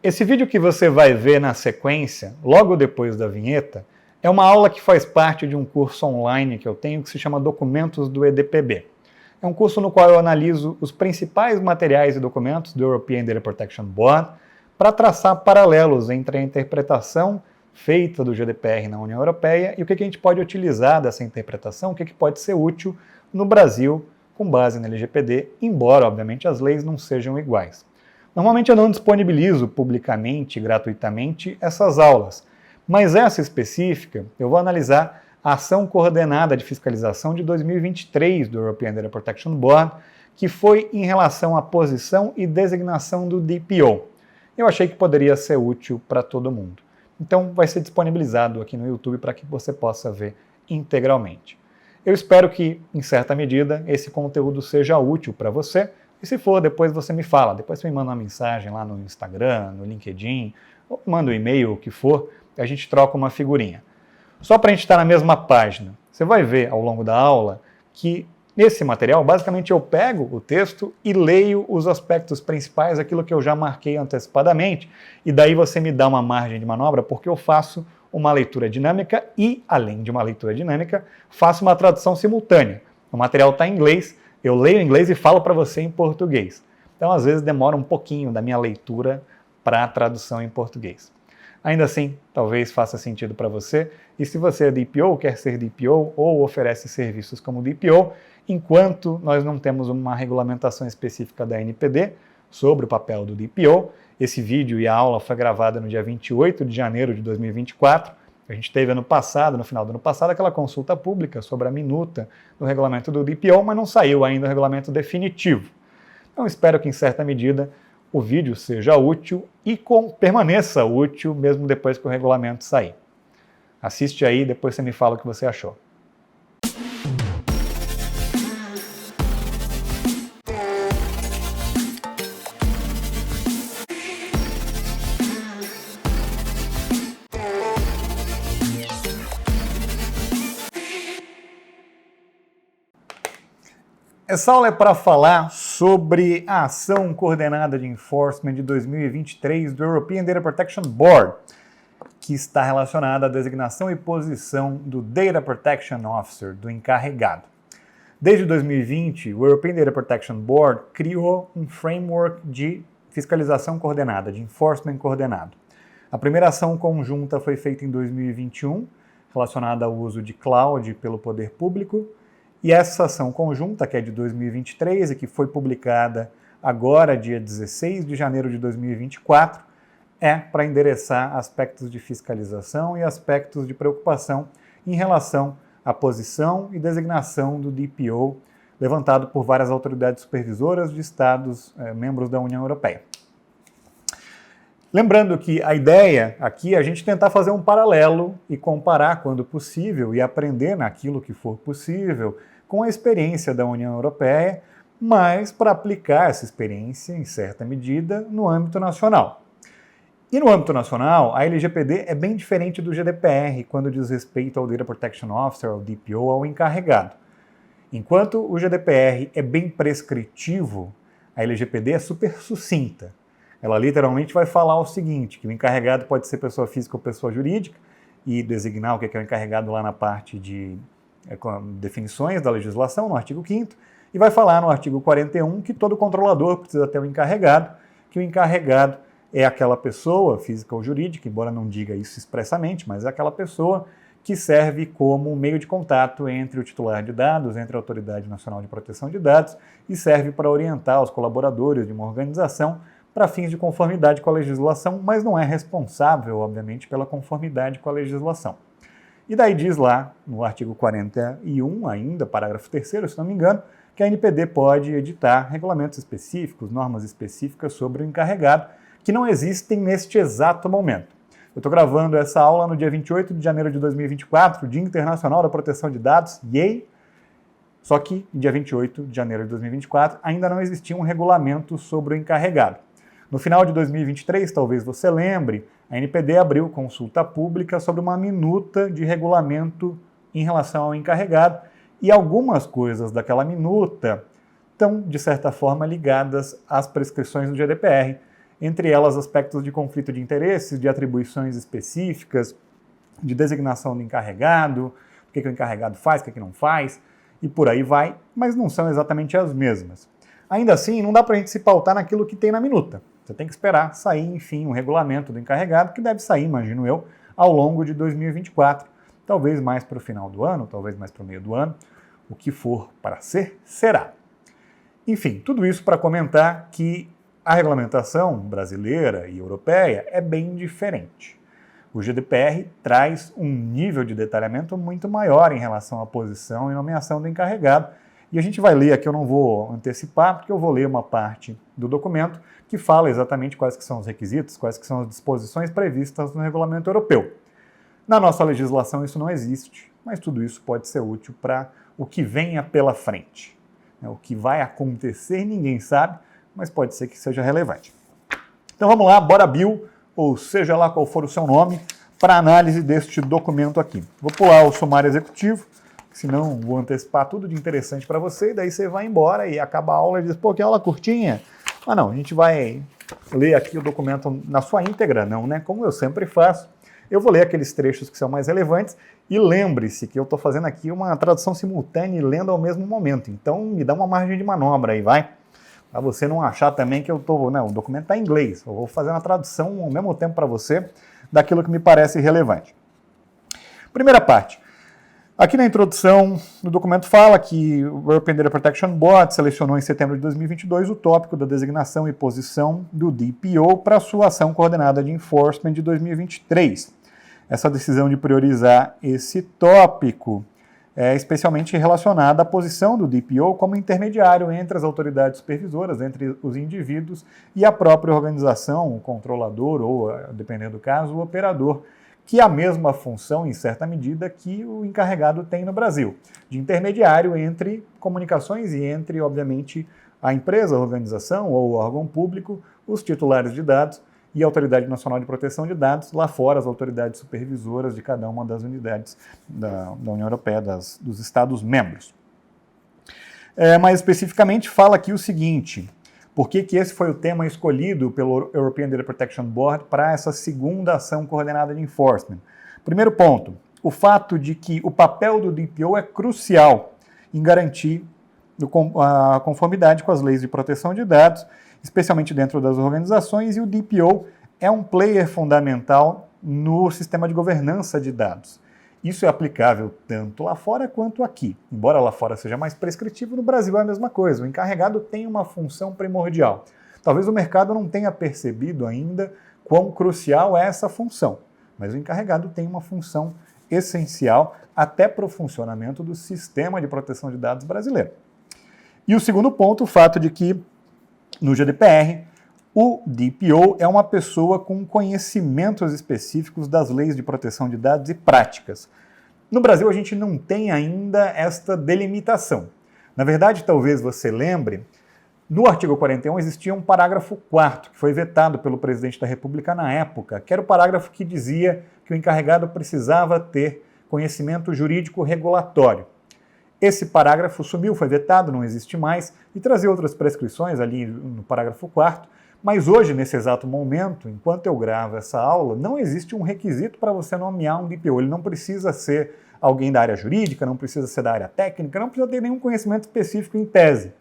Esse vídeo que você vai ver na sequência, logo depois da vinheta, é uma aula que faz parte de um curso online que eu tenho que se chama Documentos do EDPB. É um curso no qual eu analiso os principais materiais e documentos do European Data Protection Board para traçar paralelos entre a interpretação feita do GDPR na União Europeia e o que a gente pode utilizar dessa interpretação, o que pode ser útil no Brasil com base na LGPD, embora, obviamente, as leis não sejam iguais. Normalmente eu não disponibilizo publicamente, gratuitamente, essas aulas, mas essa específica eu vou analisar a ação coordenada de fiscalização de 2023 do European Data Protection Board, que foi em relação à posição e designação do DPO. Eu achei que poderia ser útil para todo mundo. Então vai ser disponibilizado aqui no YouTube para que você possa ver integralmente. Eu espero que, em certa medida, esse conteúdo seja útil para você. E se for, depois você me fala. Depois você me manda uma mensagem lá no Instagram, no LinkedIn, ou manda um e-mail, o que for, e a gente troca uma figurinha. Só para a gente estar na mesma página, você vai ver ao longo da aula que nesse material, basicamente eu pego o texto e leio os aspectos principais, aquilo que eu já marquei antecipadamente, e daí você me dá uma margem de manobra, porque eu faço uma leitura dinâmica e, além de uma leitura dinâmica, faço uma tradução simultânea. O material está em inglês, eu leio em inglês e falo para você em português. Então, às vezes, demora um pouquinho da minha leitura para a tradução em português. Ainda assim, talvez faça sentido para você. E se você é DPO, quer ser DPO ou oferece serviços como DPO, enquanto nós não temos uma regulamentação específica da NPD sobre o papel do DPO, esse vídeo e a aula foi gravada no dia 28 de janeiro de 2024. A gente teve no final do ano passado, aquela consulta pública sobre a minuta do regulamento do DPO, mas não saiu ainda o regulamento definitivo. Então espero que, em certa medida, o vídeo seja útil e permaneça útil mesmo depois que o regulamento sair. Assiste aí, depois você me fala o que você achou. Essa aula é para falar sobre a ação coordenada de enforcement de 2023 do European Data Protection Board, que está relacionada à designação e posição do Data Protection Officer, do encarregado. Desde 2020, o European Data Protection Board criou um framework de fiscalização coordenada, de enforcement coordenado. A primeira ação conjunta foi feita em 2021, relacionada ao uso de cloud pelo poder público. E essa ação conjunta, que é de 2023 e que foi publicada agora, dia 16 de janeiro de 2024, é para endereçar aspectos de fiscalização e aspectos de preocupação em relação à posição e designação do DPO, levantado por várias autoridades supervisoras de Estados membros da União Europeia. Lembrando que a ideia aqui é a gente tentar fazer um paralelo e comparar quando possível e aprender naquilo que for possível com a experiência da União Europeia, mas para aplicar essa experiência, em certa medida, no âmbito nacional. E no âmbito nacional, a LGPD é bem diferente do GDPR quando diz respeito ao Data Protection Officer, ao DPO, ao encarregado. Enquanto o GDPR é bem prescritivo, a LGPD é super sucinta. Ela literalmente vai falar o seguinte, que o encarregado pode ser pessoa física ou pessoa jurídica, e designar o que é o encarregado lá na parte de definições da legislação, no artigo 5º, e vai falar no artigo 41 que todo controlador precisa ter um encarregado, que o encarregado é aquela pessoa, física ou jurídica, embora não diga isso expressamente, mas é aquela pessoa que serve como meio de contato entre o titular de dados, entre a Autoridade Nacional de Proteção de Dados, e serve para orientar os colaboradores de uma organização para fins de conformidade com a legislação, mas não é responsável, obviamente, pela conformidade com a legislação. E daí diz lá, no artigo 41 ainda, parágrafo 3º, se não me engano, que a NPD pode editar regulamentos específicos, normas específicas sobre o encarregado, que não existem neste exato momento. Eu estou gravando essa aula no dia 28 de janeiro de 2024, Dia Internacional da Proteção de Dados, yay! Só que, dia 28 de janeiro de 2024, ainda não existia um regulamento sobre o encarregado. No final de 2023, talvez você lembre, a NPD abriu consulta pública sobre uma minuta de regulamento em relação ao encarregado e algumas coisas daquela minuta estão, de certa forma, ligadas às prescrições do GDPR. entre elas aspectos de conflito de interesses, de atribuições específicas, de designação do encarregado, o que o encarregado faz, o que não faz, e por aí vai, mas não são exatamente as mesmas. Ainda assim, não dá para a gente se pautar naquilo que tem na minuta. Você tem que esperar sair, enfim, um regulamento do encarregado, que deve sair, imagino eu, ao longo de 2024, talvez mais para o final do ano, talvez mais para o meio do ano, o que for para ser, será. Enfim, tudo isso para comentar que a regulamentação brasileira e europeia é bem diferente. O GDPR traz um nível de detalhamento muito maior em relação à posição e nomeação do encarregado. E a gente vai ler aqui, eu não vou antecipar, porque eu vou ler uma parte do documento que fala exatamente quais que são os requisitos, quais que são as disposições previstas no regulamento europeu. Na nossa legislação isso não existe, mas tudo isso pode ser útil para o que venha pela frente. O que vai acontecer ninguém sabe, mas pode ser que seja relevante. Então vamos lá, bora Bill, ou seja lá qual for o seu nome, para análise deste documento aqui. Vou pular o sumário executivo, senão vou antecipar tudo de interessante para você, e daí você vai embora e acaba a aula e diz, pô, que aula curtinha. Ah não, a gente vai ler aqui o documento na sua íntegra, não, né? Como eu sempre faço. Eu vou ler aqueles trechos que são mais relevantes e lembre-se que eu estou fazendo aqui uma tradução simultânea e lendo ao mesmo momento. Então me dá uma margem de manobra aí, vai? Para você não achar também que eu estou... Não, o documento está em inglês. Eu vou fazer uma tradução ao mesmo tempo para você daquilo que me parece relevante. Primeira parte. Aqui na introdução, o documento fala que o European Data Protection Board selecionou em setembro de 2022 o tópico da designação e posição do DPO para sua ação coordenada de enforcement de 2023. Essa decisão de priorizar esse tópico é especialmente relacionada à posição do DPO como intermediário entre as autoridades supervisoras, entre os indivíduos e a própria organização, o controlador ou, dependendo do caso, o operador, que é a mesma função, em certa medida, que o encarregado tem no Brasil, de intermediário entre comunicações e entre, obviamente, a empresa, a organização ou o órgão público, os titulares de dados e a Autoridade Nacional de Proteção de Dados, lá fora as autoridades supervisoras de cada uma das unidades da União Europeia, dos Estados-membros. Mais especificamente, fala aqui o seguinte, por que esse foi o tema escolhido pelo European Data Protection Board para essa segunda ação coordenada de enforcement? Primeiro ponto, o fato de que o papel do DPO é crucial em garantir a conformidade com as leis de proteção de dados, especialmente dentro das organizações, e o DPO é um player fundamental no sistema de governança de dados. Isso é aplicável tanto lá fora quanto aqui. Embora lá fora seja mais prescritivo, no Brasil é a mesma coisa. O encarregado tem uma função primordial. Talvez o mercado não tenha percebido ainda quão crucial é essa função, mas o encarregado tem uma função essencial até para o funcionamento do sistema de proteção de dados brasileiro. E o segundo ponto, o fato de que no GDPR, o DPO é uma pessoa com conhecimentos específicos das leis de proteção de dados e práticas. No Brasil, a gente não tem ainda esta delimitação. Na verdade, talvez você lembre, no artigo 41 existia um parágrafo 4º, que foi vetado pelo presidente da República na época, que era o parágrafo que dizia que o encarregado precisava ter conhecimento jurídico regulatório. Esse parágrafo sumiu, foi vetado, não existe mais, e trazia outras prescrições ali no parágrafo 4º, mas hoje, nesse exato momento, enquanto eu gravo essa aula, não existe um requisito para você nomear um DPO. Ele não precisa ser alguém da área jurídica, não precisa ser da área técnica, não precisa ter nenhum conhecimento específico em tese.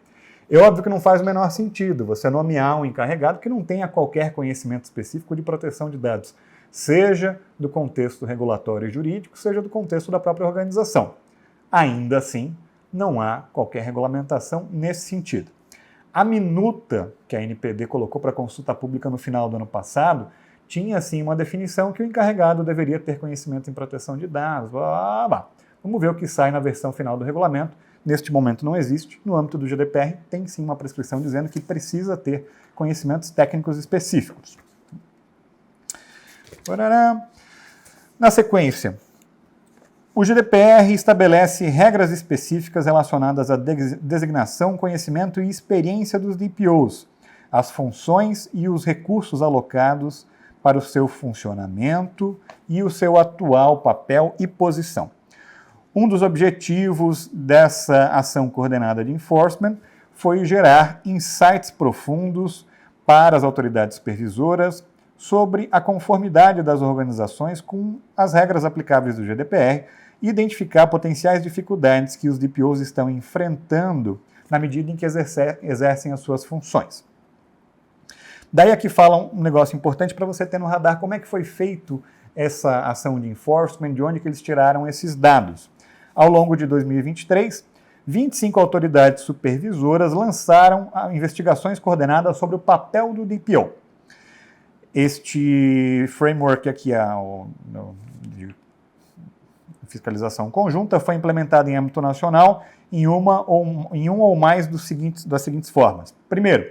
É óbvio que não faz o menor sentido você nomear um encarregado que não tenha qualquer conhecimento específico de proteção de dados, seja do contexto regulatório e jurídico, seja do contexto da própria organização. Ainda assim, não há qualquer regulamentação nesse sentido. A minuta que a NPD colocou para consulta pública no final do ano passado tinha, sim, uma definição que o encarregado deveria ter conhecimento em proteção de dados. Vamos ver o que sai na versão final do regulamento. Neste momento não existe. No âmbito do GDPR, tem, sim, uma prescrição dizendo que precisa ter conhecimentos técnicos específicos. Na sequência, o GDPR estabelece regras específicas relacionadas à designação, conhecimento e experiência dos DPOs, as funções e os recursos alocados para o seu funcionamento e o seu atual papel e posição. Um dos objetivos dessa ação coordenada de enforcement foi gerar insights profundos para as autoridades supervisoras sobre a conformidade das organizações com as regras aplicáveis do GDPR e identificar potenciais dificuldades que os DPOs estão enfrentando na medida em que exercem as suas funções. Daí aqui fala um negócio importante para você ter no radar como é que foi feito essa ação de enforcement, de onde que eles tiraram esses dados. Ao longo de 2023, 25 autoridades supervisoras lançaram investigações coordenadas sobre o papel do DPO. Este framework aqui, de fiscalização conjunta, foi implementado em âmbito nacional em um ou mais das seguintes formas. Primeiro,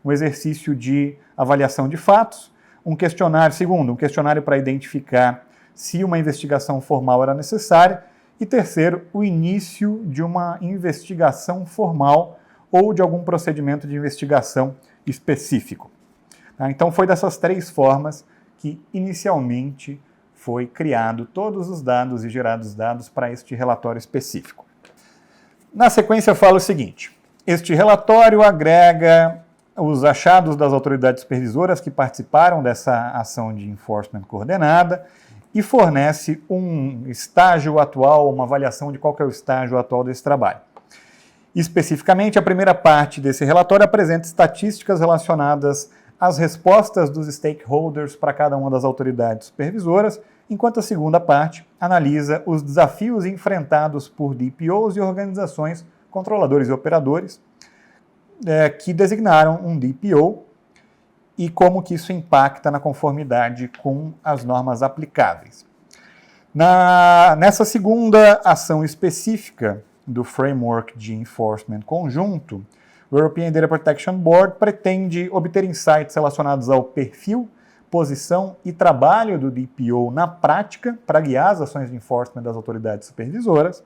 um exercício de avaliação de fatos, um questionário para identificar se uma investigação formal era necessária, e terceiro, o início de uma investigação formal ou de algum procedimento de investigação específico. Então foi dessas três formas que inicialmente foi criado todos os dados e gerados dados para este relatório específico. Na sequência fala o seguinte: este relatório agrega os achados das autoridades supervisoras que participaram dessa ação de enforcement coordenada e fornece um estágio atual, uma avaliação de qual que é o estágio atual desse trabalho. Especificamente, a primeira parte desse relatório apresenta estatísticas relacionadas às respostas dos stakeholders para cada uma das autoridades supervisoras, enquanto a segunda parte analisa os desafios enfrentados por DPOs e organizações, controladores e operadores, que designaram um DPO e como que isso impacta na conformidade com as normas aplicáveis. Nessa segunda ação específica do framework de enforcement conjunto, o European Data Protection Board pretende obter insights relacionados ao perfil, posição e trabalho do DPO na prática para guiar as ações de enforcement das autoridades supervisoras,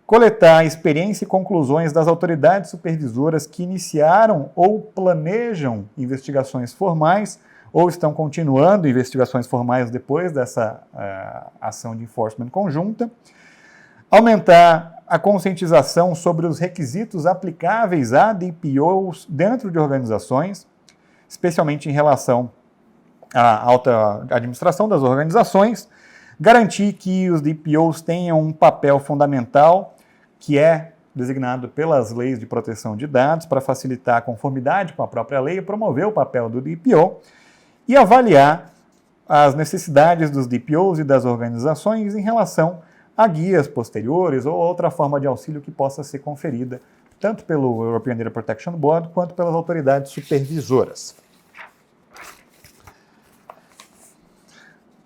coletar a experiência e conclusões das autoridades supervisoras que iniciaram ou planejam investigações formais ou estão continuando investigações formais depois dessa ação de enforcement conjunta, aumentar a conscientização sobre os requisitos aplicáveis a DPOs dentro de organizações, especialmente em relação à alta administração das organizações, garantir que os DPOs tenham um papel fundamental que é designado pelas leis de proteção de dados para facilitar a conformidade com a própria lei e promover o papel do DPO e avaliar as necessidades dos DPOs e das organizações em relação a guias posteriores ou outra forma de auxílio que possa ser conferida tanto pelo European Data Protection Board quanto pelas autoridades supervisoras.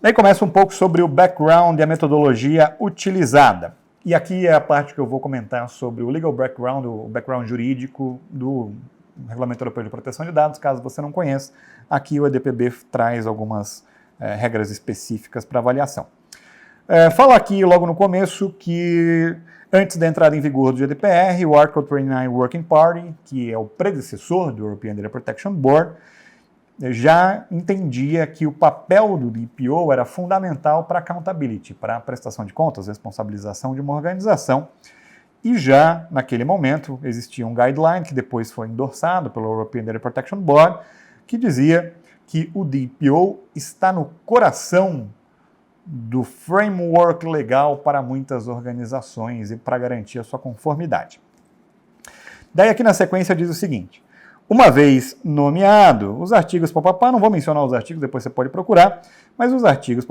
Daí começa um pouco sobre o background e a metodologia utilizada. E aqui é a parte que eu vou comentar sobre o legal background, o background jurídico do Regulamento Europeu de Proteção de Dados. Caso você não conheça, aqui o EDPB traz algumas regras específicas para avaliação. Fala aqui logo no começo que antes da entrada em vigor do GDPR, o Article 29 Working Party, que é o predecessor do European Data Protection Board, já entendia que o papel do DPO era fundamental para accountability, para a prestação de contas, responsabilização de uma organização. E já naquele momento existia um guideline que depois foi endossado pelo European Data Protection Board, que dizia que o DPO está no coração do framework legal para muitas organizações e para garantir a sua conformidade. Daí aqui na sequência diz o seguinte: uma vez nomeado, os artigos não vou mencionar os artigos, depois você pode procurar, mas os artigos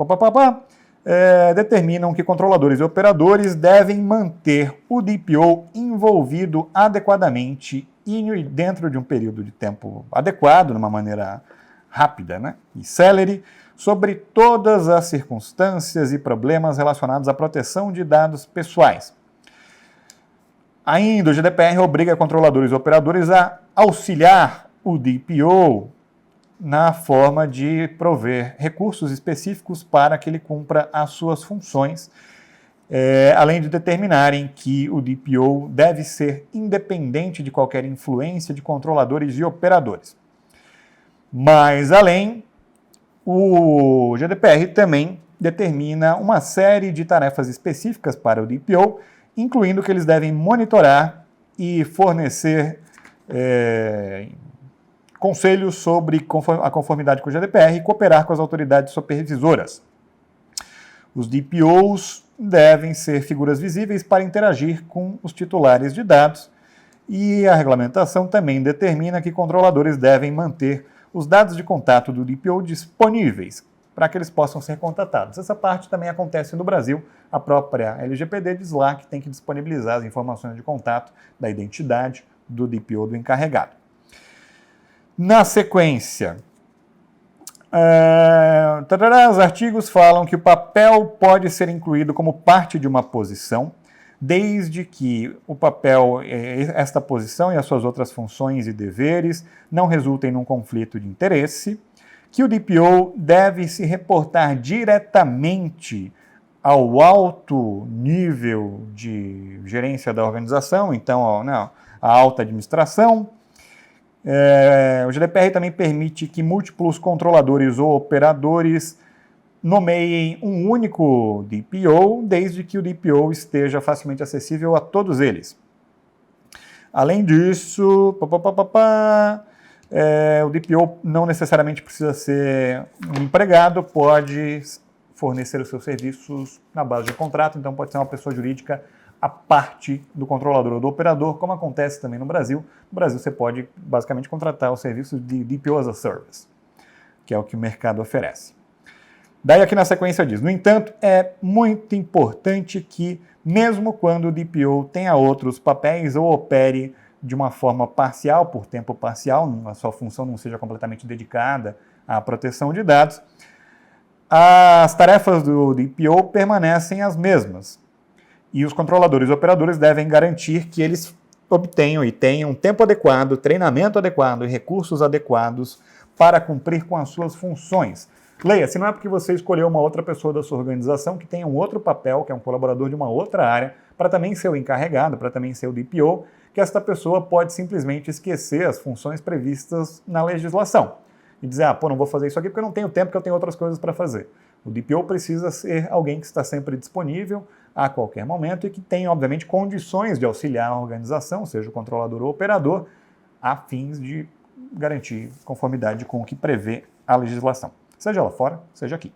determinam que controladores e operadores devem manter o DPO envolvido adequadamente e dentro de um período de tempo adequado, de uma maneira rápida, e célere, sobre todas as circunstâncias e problemas relacionados à proteção de dados pessoais. Ainda o GDPR obriga controladores e operadores a auxiliar o DPO na forma de prover recursos específicos para que ele cumpra as suas funções, além de determinarem que o DPO deve ser independente de qualquer influência de controladores e operadores. Mas, além, o GDPR também determina uma série de tarefas específicas para o DPO, incluindo que eles devem monitorar e fornecer conselhos sobre a conformidade com o GDPR e cooperar com as autoridades supervisoras. Os DPOs devem ser figuras visíveis para interagir com os titulares de dados e a regulamentação também determina que controladores devem manter os dados de contato do DPO disponíveis para que eles possam ser contatados. Essa parte também acontece no Brasil. A própria LGPD diz lá que tem que disponibilizar as informações de contato da identidade do DPO do encarregado. Na sequência, os artigos falam que o papel pode ser incluído como parte de uma posição, desde que o papel, esta posição e as suas outras funções e deveres não resultem num conflito de interesse, que o DPO deve se reportar diretamente ao alto nível de gerência da organização, então a alta administração. O GDPR também permite que múltiplos controladores ou operadores nomeiem um único DPO, desde que o DPO esteja facilmente acessível a todos eles. Além disso, o DPO não necessariamente precisa ser um empregado, pode fornecer os seus serviços na base de contrato, então pode ser uma pessoa jurídica a parte do controlador ou do operador, como acontece também no Brasil. No Brasil você pode basicamente contratar os serviços de DPO as a Service, que é o que o mercado oferece. Daí aqui na sequência diz, no entanto, é muito importante que, mesmo quando o DPO tenha outros papéis ou opere de uma forma parcial, por tempo parcial, a sua função não seja completamente dedicada à proteção de dados, as tarefas do DPO permanecem as mesmas. E os controladores e operadores devem garantir que eles obtenham e tenham tempo adequado, treinamento adequado e recursos adequados para cumprir com as suas funções. Leia, se não é porque você escolheu uma outra pessoa da sua organização que tenha um outro papel, que é um colaborador de uma outra área, para também ser o encarregado, para também ser o DPO, que esta pessoa pode simplesmente esquecer as funções previstas na legislação. E dizer, não vou fazer isso aqui porque eu não tenho tempo, porque eu tenho outras coisas para fazer. O DPO precisa ser alguém que está sempre disponível a qualquer momento e que tem, obviamente, condições de auxiliar a organização, seja o controlador ou operador, a fins de garantir conformidade com o que prevê a legislação. Seja lá fora, seja aqui.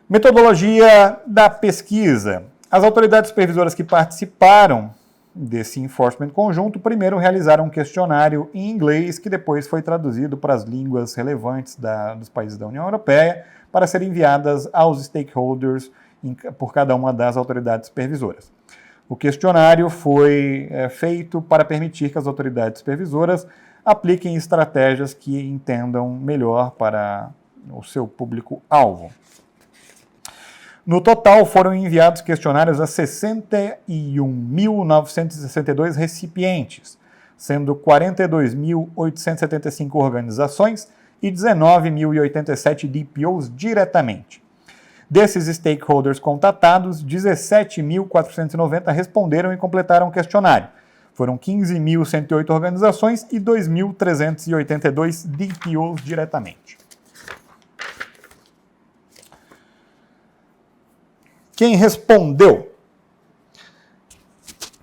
Metodologia da pesquisa. As autoridades supervisoras que participaram desse enforcement conjunto primeiro realizaram um questionário em inglês que depois foi traduzido para as línguas relevantes dos países da União Europeia para serem enviadas aos stakeholders por cada uma das autoridades supervisoras. O questionário foi feito para permitir que as autoridades supervisoras apliquem estratégias que entendam melhor para o seu público-alvo. No total, foram enviados questionários a 61.962 recipientes, sendo 42.875 organizações e 19.087 DPOs diretamente. Desses stakeholders contatados, 17.490 responderam e completaram o questionário. Foram 15.108 organizações e 2.382 DPOs diretamente. Quem respondeu?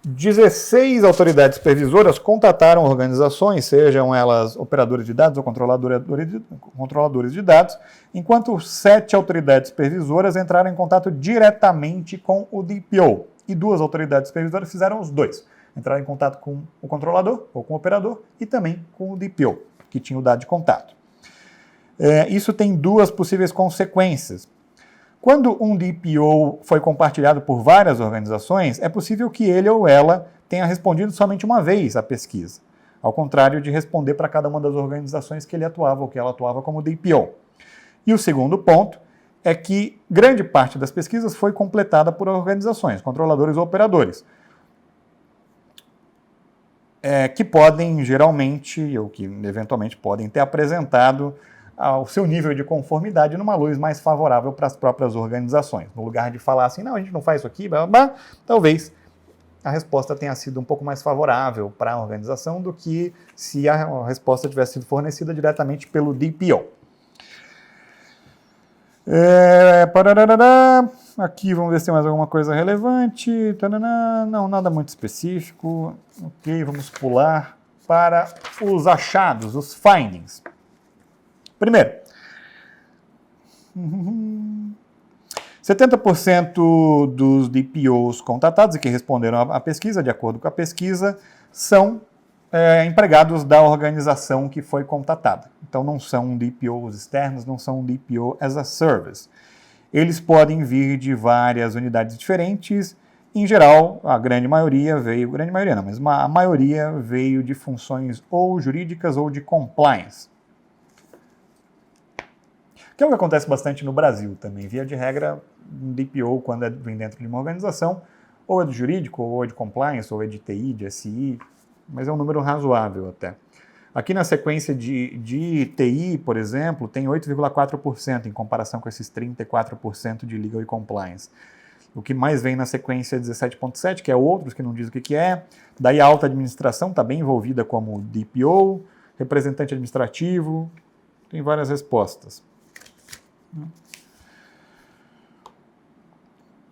16 autoridades supervisoras contataram organizações, sejam elas operadores de dados ou controladores de dados, enquanto 7 autoridades supervisoras entraram em contato diretamente com o DPO. E 2 autoridades supervisoras fizeram os dois. Entraram em contato com o controlador ou com o operador e também com o DPO, que tinha o dado de contato. Isso tem 2 possíveis consequências. Quando um DPO foi compartilhado por várias organizações, é possível que ele ou ela tenha respondido somente uma vez à pesquisa, ao contrário de responder para cada uma das organizações que ele atuava ou que ela atuava como DPO. E o segundo ponto é que grande parte das pesquisas foi completada por organizações, controladores ou operadores, que podem geralmente, ou que eventualmente podem ter apresentado ao seu nível de conformidade numa luz mais favorável para as próprias organizações. No lugar de falar assim, não, a gente não faz isso aqui, blá, blá, blá, talvez a resposta tenha sido um pouco mais favorável para a organização do que se a resposta tivesse sido fornecida diretamente pelo DPO. Aqui vamos ver se tem mais alguma coisa relevante. Não, nada muito específico. Ok, vamos pular para os achados, os findings. Primeiro, 70% dos DPOs contatados e que responderam à pesquisa, de acordo com a pesquisa, são empregados da organização que foi contatada. Então não são DPOs externos, não são DPO as a service. Eles podem vir de várias unidades diferentes. Em geral, a maioria veio de funções ou jurídicas ou de compliance. Que é o que acontece bastante no Brasil também. Via de regra, um DPO, quando vem dentro de uma organização, ou é do jurídico, ou é de compliance, ou é de TI, de SI, mas é um número razoável até. Aqui na sequência de TI, por exemplo, tem 8,4% em comparação com esses 34% de Legal e Compliance. O que mais vem na sequência é 17,7%, que é outros que não diz o que é. Daí a alta administração está bem envolvida como DPO, representante administrativo, tem várias respostas.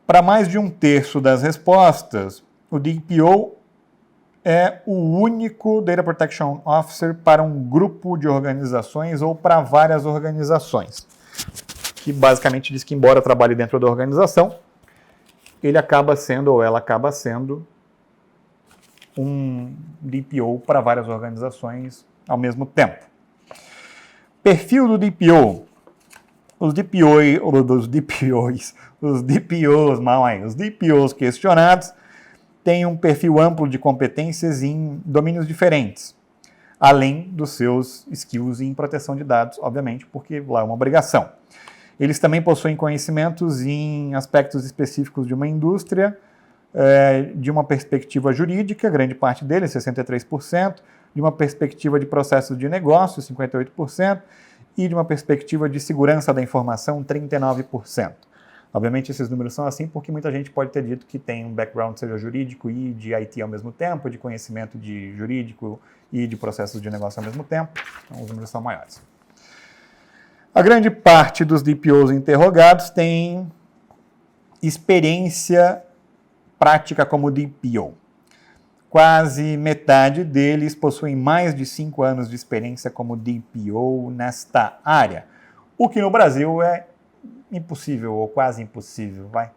Para mais de 1/3 das respostas, o DPO é o único Data Protection Officer para um grupo de organizações ou para várias organizações. Que basicamente diz que, embora trabalhe dentro da organização, ele acaba sendo, ou ela acaba sendo, um DPO para várias organizações ao mesmo tempo. Perfil do DPO. Os DPOs questionados têm um perfil amplo de competências em domínios diferentes, além dos seus skills em proteção de dados, obviamente, porque lá é uma obrigação. Eles também possuem conhecimentos em aspectos específicos de uma indústria, de uma perspectiva jurídica, grande parte deles, 63%, de uma perspectiva de processos de negócio, 58%, e de uma perspectiva de segurança da informação, 39%. Obviamente esses números são assim porque muita gente pode ter dito que tem um background, seja jurídico e de IT ao mesmo tempo, de conhecimento de jurídico e de processos de negócio ao mesmo tempo, então os números são maiores. A grande parte dos DPOs interrogados tem experiência prática como DPO. Quase metade deles possuem mais de 5 anos de experiência como DPO nesta área, o que no Brasil é impossível ou quase impossível, vai.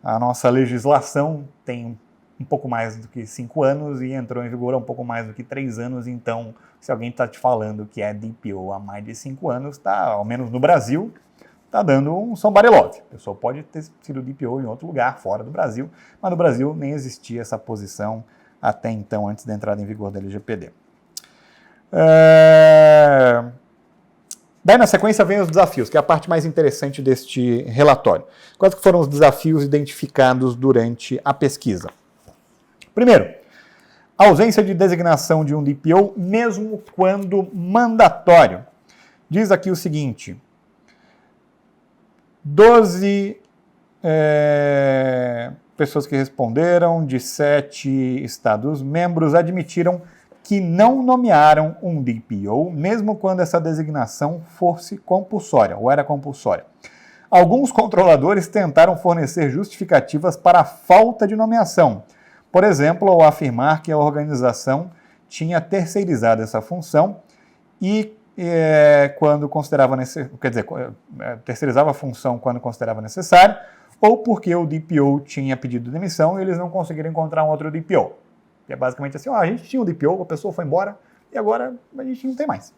A nossa legislação tem um pouco mais do que 5 anos e entrou em vigor há um pouco mais do que 3 anos, então se alguém está te falando que é DPO há mais de 5 anos, tá, ao menos no Brasil, está dando um somebody love. A pessoa pode ter sido DPO em outro lugar, fora do Brasil, mas no Brasil nem existia essa posição até então, antes da entrada em vigor da LGPD. Daí, na sequência, vem os desafios, que é a parte mais interessante deste relatório. Quais foram os desafios identificados durante a pesquisa? Primeiro, a ausência de designação de um DPO, mesmo quando mandatório. Diz aqui o seguinte: 12 pessoas que responderam, de 7 Estados-membros, admitiram que não nomearam um DPO, mesmo quando essa designação fosse compulsória, ou era compulsória. Alguns controladores tentaram fornecer justificativas para a falta de nomeação, por exemplo, ao afirmar que a organização tinha terceirizado essa função e quando considerava terceirizava a função quando considerava necessário, ou porque o DPO tinha pedido demissão e eles não conseguiram encontrar um outro DPO. E é basicamente assim, a gente tinha um DPO, a pessoa foi embora e agora a gente não tem mais.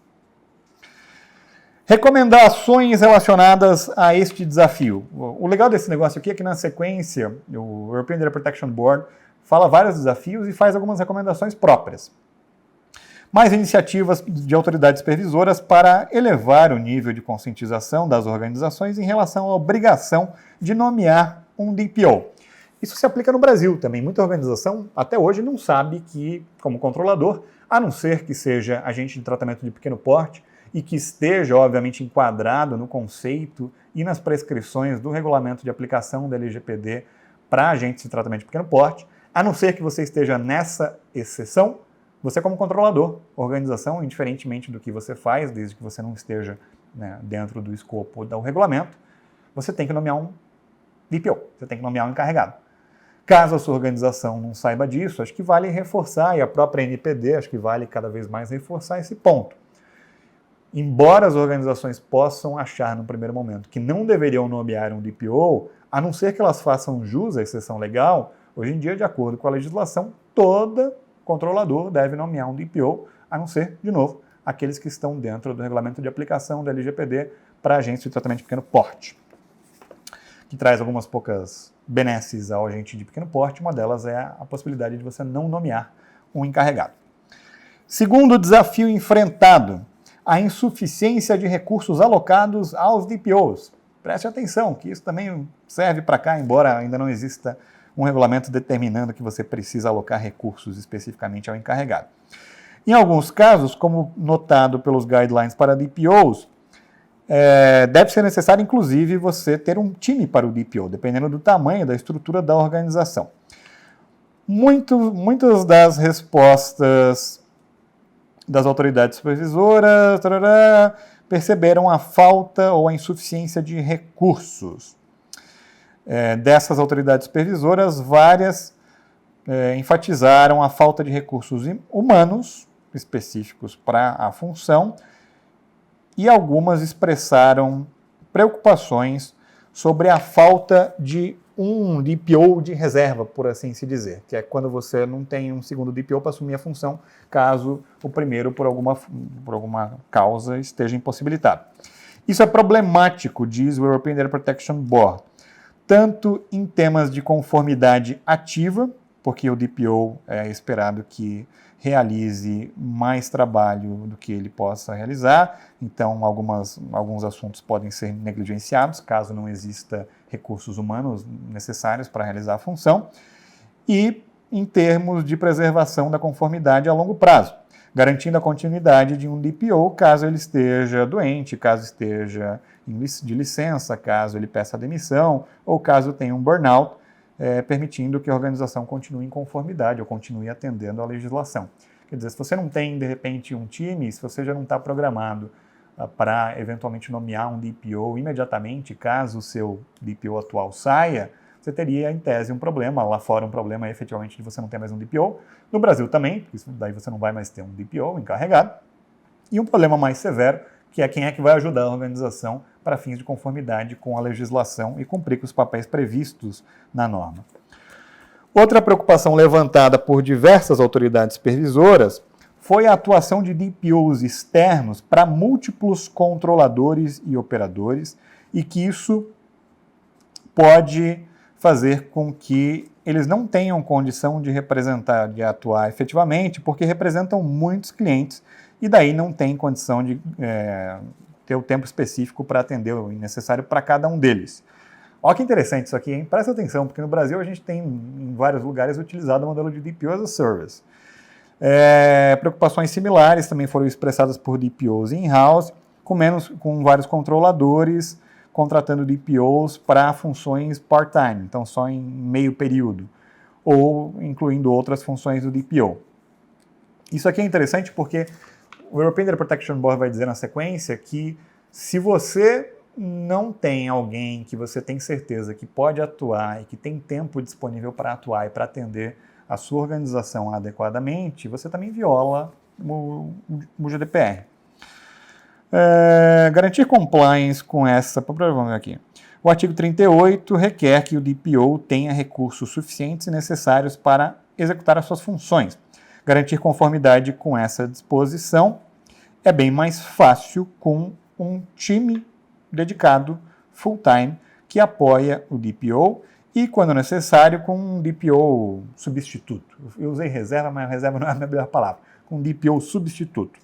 Recomendações relacionadas a este desafio. O legal desse negócio aqui é que na sequência o European Data Protection Board fala vários desafios e faz algumas recomendações próprias. Mais iniciativas de autoridades supervisoras para elevar o nível de conscientização das organizações em relação à obrigação de nomear um DPO. Isso se aplica no Brasil também. Muita organização até hoje não sabe que, como controlador, a não ser que seja agente de tratamento de pequeno porte e que esteja, obviamente, enquadrado no conceito e nas prescrições do regulamento de aplicação da LGPD para agentes de tratamento de pequeno porte, a não ser que você esteja nessa exceção, você como controlador, organização, indiferentemente do que você faz, desde que você não esteja dentro do escopo do regulamento, você tem que nomear um DPO, você tem que nomear um encarregado. Caso a sua organização não saiba disso, acho que vale reforçar, e a própria NPD acho que vale cada vez mais reforçar esse ponto. Embora as organizações possam achar no primeiro momento que não deveriam nomear um DPO, a não ser que elas façam jus à exceção legal, hoje em dia, de acordo com a legislação, todo controlador deve nomear um DPO, a não ser, de novo, aqueles que estão dentro do regulamento de aplicação da LGPD para agentes de tratamento de pequeno porte, que traz algumas poucas benesses ao agente de pequeno porte. Uma delas é a possibilidade de você não nomear um encarregado. Segundo desafio enfrentado, a insuficiência de recursos alocados aos DPOs. Preste atenção, que isso também serve para cá, embora ainda não exista um regulamento determinando que você precisa alocar recursos especificamente ao encarregado. Em alguns casos, como notado pelos guidelines para DPOs, deve ser necessário, inclusive, você ter um time para o DPO, dependendo do tamanho, da estrutura da organização. Muitas das respostas das autoridades supervisoras perceberam a falta ou a insuficiência de recursos. Dessas autoridades supervisoras, várias enfatizaram a falta de recursos humanos específicos para a função, e algumas expressaram preocupações sobre a falta de um DPO de reserva, por assim se dizer, que é quando você não tem um segundo DPO para assumir a função, caso o primeiro, por alguma causa, esteja impossibilitado. Isso é problemático, diz o European Data Protection Board, tanto em temas de conformidade ativa, porque o DPO é esperado que realize mais trabalho do que ele possa realizar, então alguns assuntos podem ser negligenciados, caso não exista recursos humanos necessários para realizar a função, e em termos de preservação da conformidade a longo prazo, garantindo a continuidade de um DPO caso ele esteja doente, caso esteja de licença, caso ele peça demissão, ou caso tenha um burnout, permitindo que a organização continue em conformidade ou continue atendendo à legislação. Quer dizer, se você não tem, de repente, um time, se você já não está programado para eventualmente nomear um DPO imediatamente, caso o seu DPO atual saia, você teria, em tese, um problema. Lá fora, um problema é efetivamente de você não ter mais um DPO. No Brasil também, porque daí você não vai mais ter um DPO encarregado. E um problema mais severo, que é quem é que vai ajudar a organização para fins de conformidade com a legislação e cumprir com os papéis previstos na norma. Outra preocupação levantada por diversas autoridades supervisoras foi a atuação de DPOs externos para múltiplos controladores e operadores, e que isso pode fazer com que eles não tenham condição de representar, de atuar efetivamente, porque representam muitos clientes e daí não tem condição de ter o tempo específico para atender o necessário para cada um deles. Olha que interessante isso aqui, hein? Presta atenção, porque no Brasil a gente tem em vários lugares utilizado o modelo de DPO as a Service. Preocupações similares também foram expressadas por DPOs in-house, com vários controladores contratando DPOs para funções part-time, então só em meio período, ou incluindo outras funções do DPO. Isso aqui é interessante porque o European Data Protection Board vai dizer na sequência que se você não tem alguém que você tem certeza que pode atuar e que tem tempo disponível para atuar e para atender a sua organização adequadamente, você também viola o GDPR. Garantir compliance com essa... Vamos ver aqui. O artigo 38 requer que o DPO tenha recursos suficientes e necessários para executar as suas funções. Garantir conformidade com essa disposição é bem mais fácil com um time dedicado full-time que apoia o DPO e, quando necessário, com um DPO substituto. Eu usei reserva, mas reserva não é a melhor palavra. Com um DPO substituto.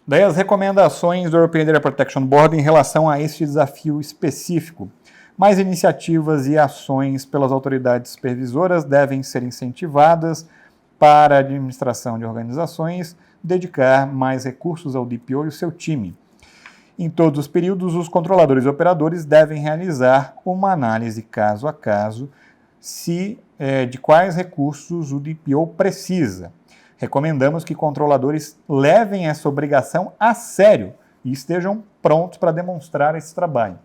Daí as recomendações do European Data Protection Board em relação a este desafio específico. Mais iniciativas e ações pelas autoridades supervisoras devem ser incentivadas para a administração de organizações dedicar mais recursos ao DPO e o seu time. Em todos os períodos, os controladores e operadores devem realizar uma análise caso a caso de quais recursos o DPO precisa, Recomendamos que controladores levem essa obrigação a sério e estejam prontos para demonstrar esse trabalho.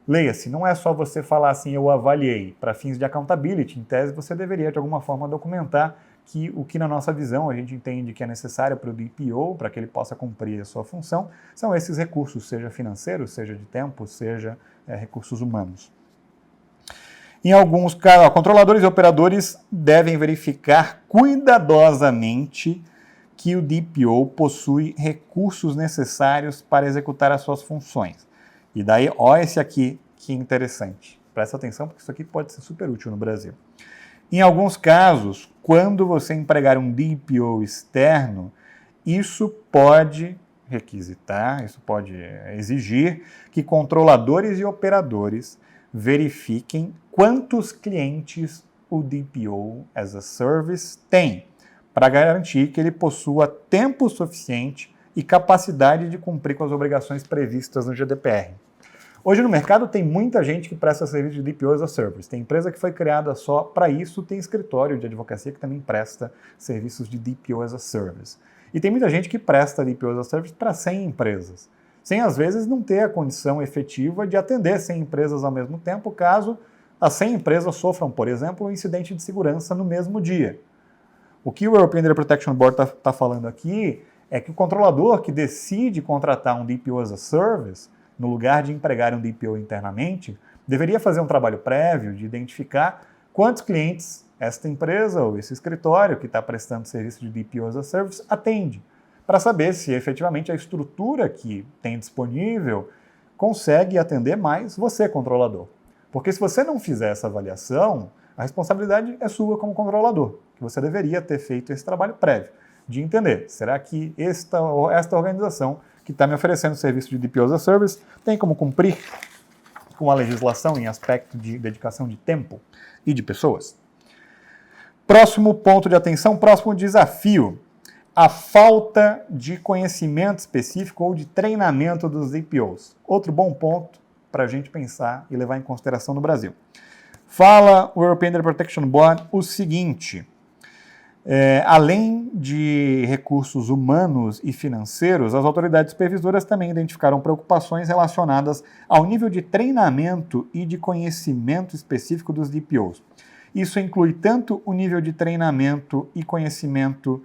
Leia-se, não é só você falar assim, eu avaliei. Para fins de accountability, em tese, você deveria de alguma forma documentar que o que na nossa visão a gente entende que é necessário para o DPO, para que ele possa cumprir a sua função, são esses recursos, seja financeiros, seja de tempo, seja recursos humanos. Em alguns casos, controladores e operadores devem verificar cuidadosamente que o DPO possui recursos necessários para executar as suas funções. E daí, ó esse aqui, que interessante. Presta atenção, porque isso aqui pode ser super útil no Brasil. Em alguns casos, quando você empregar um DPO externo, isso pode requisitar, isso pode exigir que controladores e operadores verifiquem quantos clientes o DPO as a Service tem, para garantir que ele possua tempo suficiente e capacidade de cumprir com as obrigações previstas no GDPR. Hoje no mercado tem muita gente que presta serviço de DPO as a Service. Tem empresa que foi criada só para isso, tem escritório de advocacia que também presta serviços de DPO as a Service. E tem muita gente que presta DPO as a Service para 100 empresas, sem às vezes não ter a condição efetiva de atender 100 empresas ao mesmo tempo, caso as 100 empresas sofram, por exemplo, um incidente de segurança no mesmo dia. O que o European Data Protection Board está falando aqui é que o controlador que decide contratar um DPO as a Service, no lugar de empregar um DPO internamente, deveria fazer um trabalho prévio de identificar quantos clientes esta empresa ou esse escritório que está prestando serviço de DPO as a Service atende, para saber se efetivamente a estrutura que tem disponível consegue atender mais você, controlador. Porque se você não fizer essa avaliação, a responsabilidade é sua como controlador, que você deveria ter feito esse trabalho prévio, de entender, será que esta organização que está me oferecendo serviço de DPO as a Service tem como cumprir com a legislação em aspecto de dedicação de tempo e de pessoas? Próximo ponto de atenção, próximo desafio, a falta de conhecimento específico ou de treinamento dos DPOs. Outro bom ponto para a gente pensar e levar em consideração no Brasil. Fala o European Data Protection Board o seguinte: além de recursos humanos e financeiros, as autoridades supervisoras também identificaram preocupações relacionadas ao nível de treinamento e de conhecimento específico dos DPOs. Isso inclui tanto o nível de treinamento e conhecimento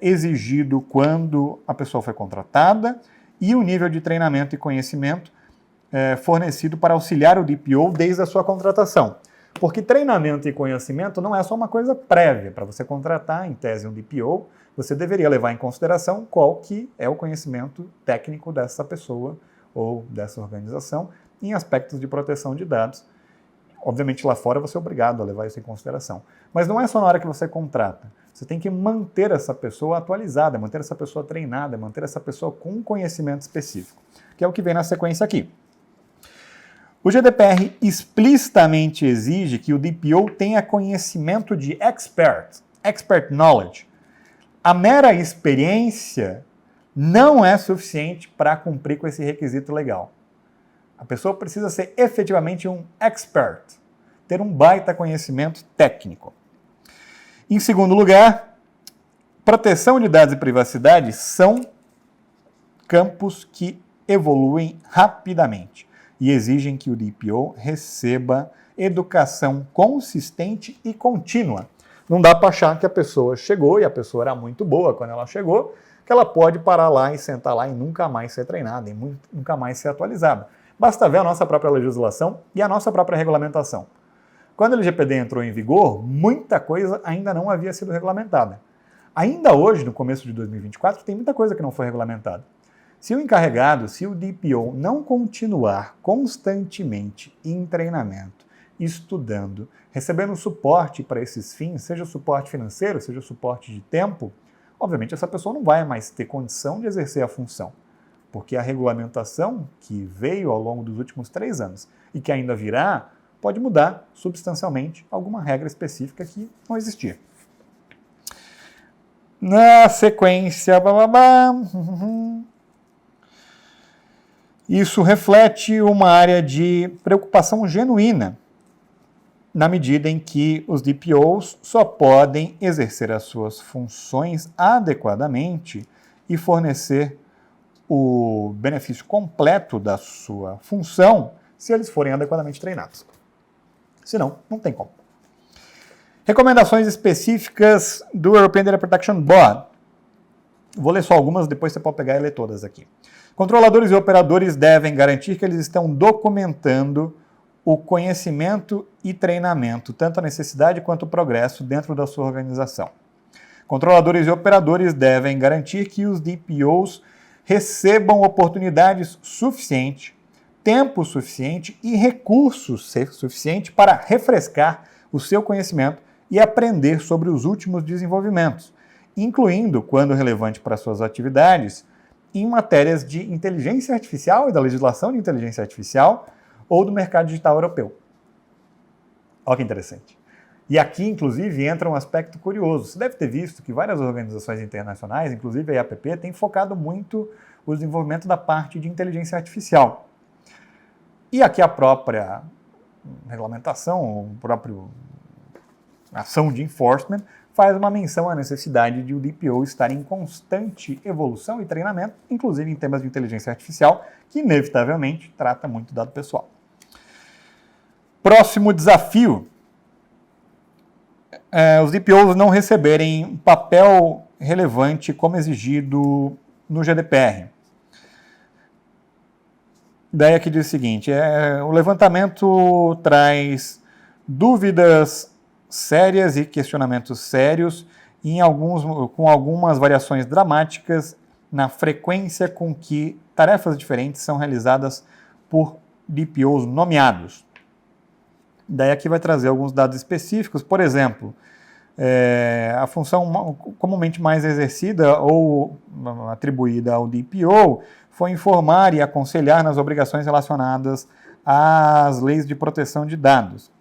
exigido quando a pessoa foi contratada e o nível de treinamento e conhecimento fornecido para auxiliar o DPO desde a sua contratação. Porque treinamento e conhecimento não é só uma coisa prévia. Para você contratar, em tese, um DPO, você deveria levar em consideração qual que é o conhecimento técnico dessa pessoa ou dessa organização em aspectos de proteção de dados. Obviamente, lá fora você é obrigado a levar isso em consideração. Mas não é só na hora que você contrata. Você tem que manter essa pessoa atualizada, manter essa pessoa treinada, manter essa pessoa com conhecimento específico, que é o que vem na sequência aqui. O GDPR explicitamente exige que o DPO tenha conhecimento de expert knowledge. A mera experiência não é suficiente para cumprir com esse requisito legal. A pessoa precisa ser efetivamente um expert, ter um baita conhecimento técnico. Em segundo lugar, proteção de dados e privacidade são campos que evoluem rapidamente e exigem que o DPO receba educação consistente e contínua. Não dá para achar que a pessoa chegou e a pessoa era muito boa quando ela chegou, que ela pode parar lá e sentar lá e nunca mais ser treinada, e nunca mais ser atualizada. Basta ver a nossa própria legislação e a nossa própria regulamentação. Quando o LGPD entrou em vigor, muita coisa ainda não havia sido regulamentada. Ainda hoje, no começo de 2024, tem muita coisa que não foi regulamentada. Se o encarregado, se o DPO não continuar constantemente em treinamento, estudando, recebendo suporte para esses fins, seja suporte financeiro, seja suporte de tempo, obviamente essa pessoa não vai mais ter condição de exercer a função. Porque a regulamentação que veio ao longo dos últimos 3 anos e que ainda virá, pode mudar substancialmente alguma regra específica que não existia. Na sequência, isso reflete uma área de preocupação genuína na medida em que os DPOs só podem exercer as suas funções adequadamente e fornecer o benefício completo da sua função se eles forem adequadamente treinados. Senão, não tem como. Recomendações específicas do European Data Protection Board. Vou ler só algumas, depois você pode pegar e ler todas aqui. Controladores e operadores devem garantir que eles estão documentando o conhecimento e treinamento, tanto a necessidade quanto o progresso dentro da sua organização. Controladores e operadores devem garantir que os DPOs recebam oportunidades suficientes, tempo suficiente e recursos suficientes para refrescar o seu conhecimento e aprender sobre os últimos desenvolvimentos, incluindo, quando relevante para suas atividades, em matérias de inteligência artificial e da legislação de inteligência artificial ou do mercado digital europeu. Olha que interessante. E aqui, inclusive, entra um aspecto curioso. Você deve ter visto que várias organizações internacionais, inclusive a IAPP, têm focado muito o desenvolvimento da parte de inteligência artificial. E aqui a própria regulamentação, a própria ação de enforcement, faz uma menção à necessidade de o DPO estar em constante evolução e treinamento, inclusive em temas de inteligência artificial, que inevitavelmente trata muito dado pessoal. Próximo desafio. Os DPOs não receberem papel relevante como exigido no GDPR. Daí aqui diz o seguinte, o levantamento traz dúvidas sérias e questionamentos sérios com algumas variações dramáticas na frequência com que tarefas diferentes são realizadas por DPOs nomeados. Daí aqui vai trazer alguns dados específicos, por exemplo, a função comumente mais exercida ou atribuída ao DPO foi informar e aconselhar nas obrigações relacionadas às leis de proteção de dados.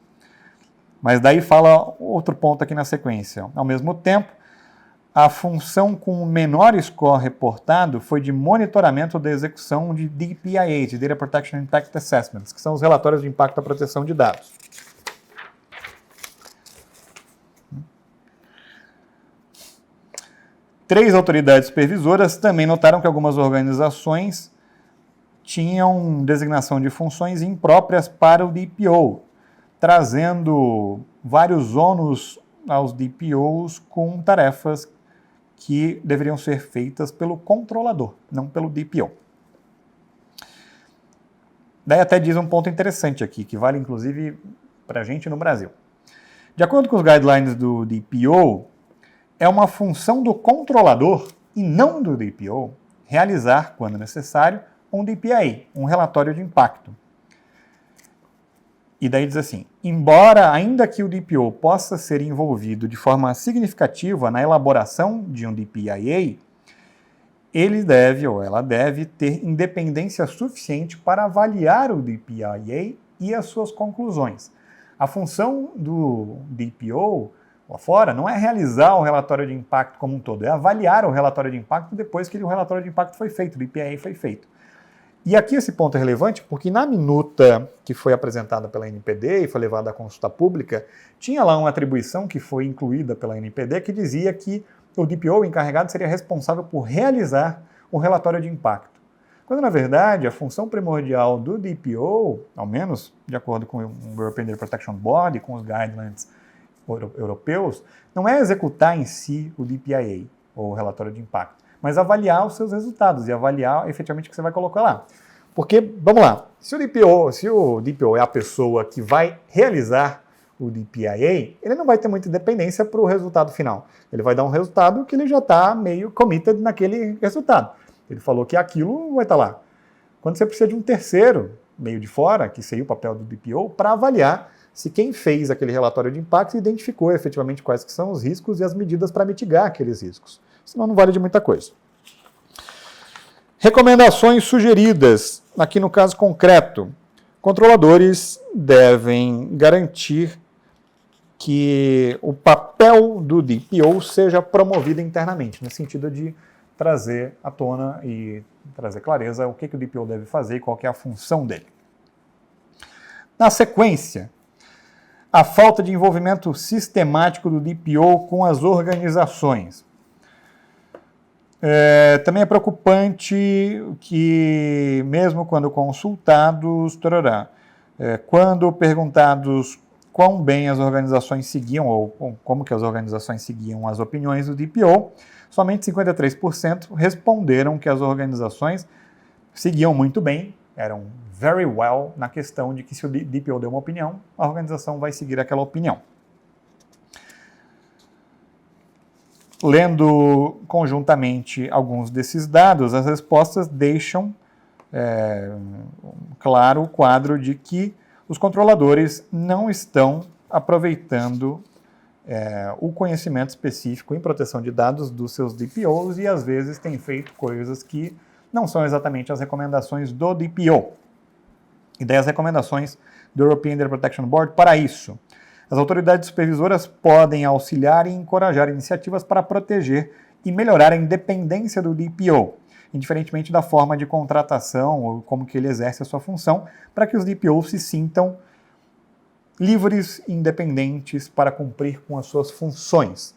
Mas daí fala outro ponto aqui na sequência. Ao mesmo tempo, a função com o menor score reportado foi de monitoramento da execução de DPIA, de Data Protection Impact Assessments, que são os relatórios de impacto da proteção de dados. Três autoridades supervisoras também notaram que algumas organizações tinham designação de funções impróprias para o DPO, trazendo vários ônus aos DPOs com tarefas que deveriam ser feitas pelo controlador, não pelo DPO. Daí até diz um ponto interessante aqui, que vale inclusive para a gente no Brasil. De acordo com os guidelines do DPO, é uma função do controlador e não do DPO realizar, quando necessário, um DPIA, um relatório de impacto. E daí diz assim, ainda que o DPO possa ser envolvido de forma significativa na elaboração de um DPIA, ele deve ou ela deve ter independência suficiente para avaliar o DPIA e as suas conclusões. A função do DPO lá fora não é realizar o relatório de impacto como um todo, é avaliar o relatório de impacto depois que o relatório de impacto foi feito, o DPIA foi feito. E aqui esse ponto é relevante porque na minuta que foi apresentada pela NPD e foi levada à consulta pública, tinha lá uma atribuição que foi incluída pela NPD que dizia que o DPO, o encarregado, seria responsável por realizar o relatório de impacto. Quando, na verdade, a função primordial do DPO, ao menos de acordo com o European Data Protection Board e com os guidelines europeus, não é executar em si o DPIA, ou relatório de impacto, mas avaliar os seus resultados e avaliar efetivamente o que você vai colocar lá. Porque, vamos lá, se o DPO é a pessoa que vai realizar o DPIA, ele não vai ter muita independência para o resultado final. Ele vai dar um resultado que ele já está meio committed naquele resultado. Ele falou que aquilo vai estar lá. Quando você precisa de um terceiro, meio de fora, que seria o papel do DPO, para avaliar se quem fez aquele relatório de impacto identificou efetivamente quais que são os riscos e as medidas para mitigar aqueles riscos. Senão não vale de muita coisa. Recomendações sugeridas, aqui no caso concreto. Controladores devem garantir que o papel do DPO seja promovido internamente, no sentido de trazer à tona e trazer clareza o que o DPO deve fazer e qual que é a função dele. Na sequência, A falta de envolvimento sistemático do DPO com as organizações. Também é preocupante que, mesmo quando consultados, quando perguntados quão bem as organizações seguiam, ou como que as organizações seguiam as opiniões do DPO, somente 53% responderam que as organizações seguiam muito bem, eram very well na questão de que se o DPO deu uma opinião, a organização vai seguir aquela opinião. Lendo conjuntamente alguns desses dados, as respostas deixam claro o quadro de que os controladores não estão aproveitando o conhecimento específico em proteção de dados dos seus DPOs e às vezes têm feito coisas que não são exatamente as recomendações do DPO. E daí as recomendações do European Data Protection Board para isso. As autoridades supervisoras podem auxiliar e encorajar iniciativas para proteger e melhorar a independência do DPO, indiferentemente da forma de contratação ou como que ele exerce a sua função, para que os DPOs se sintam livres e independentes para cumprir com as suas funções.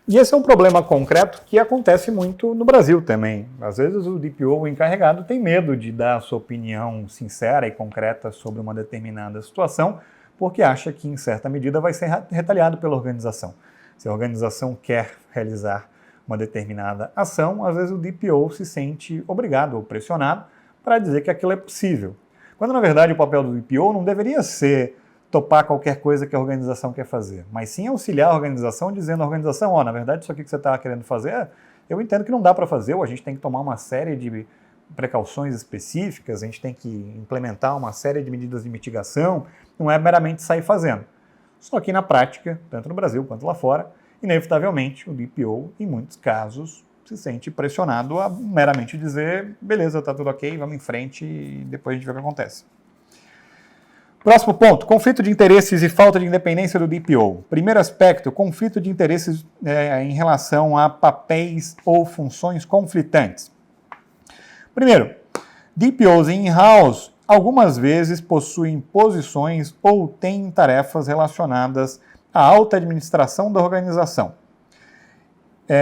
E esse é um problema concreto que acontece muito no Brasil também. Às vezes o DPO, o encarregado, tem medo de dar a sua opinião sincera e concreta sobre uma determinada situação, porque acha que, em certa medida, vai ser retaliado pela organização. Se a organização quer realizar uma determinada ação, às vezes o DPO se sente obrigado ou pressionado para dizer que aquilo é possível. Quando, na verdade, o papel do DPO não deveria ser topar qualquer coisa que a organização quer fazer, mas sim auxiliar a organização dizendo à organização, na verdade, isso aqui que você está querendo fazer, eu entendo que não dá para fazer, ou a gente tem que tomar uma série de precauções específicas, a gente tem que implementar uma série de medidas de mitigação, não é meramente sair fazendo. Só que na prática, tanto no Brasil quanto lá fora, inevitavelmente o DPO, em muitos casos, se sente pressionado a meramente dizer, beleza, está tudo ok, vamos em frente e depois a gente vê o que acontece. Próximo ponto, conflito de interesses e falta de independência do DPO. Primeiro aspecto, conflito de interesses em relação a papéis ou funções conflitantes. Primeiro, DPOs in-house algumas vezes possuem posições ou têm tarefas relacionadas à alta administração da organização.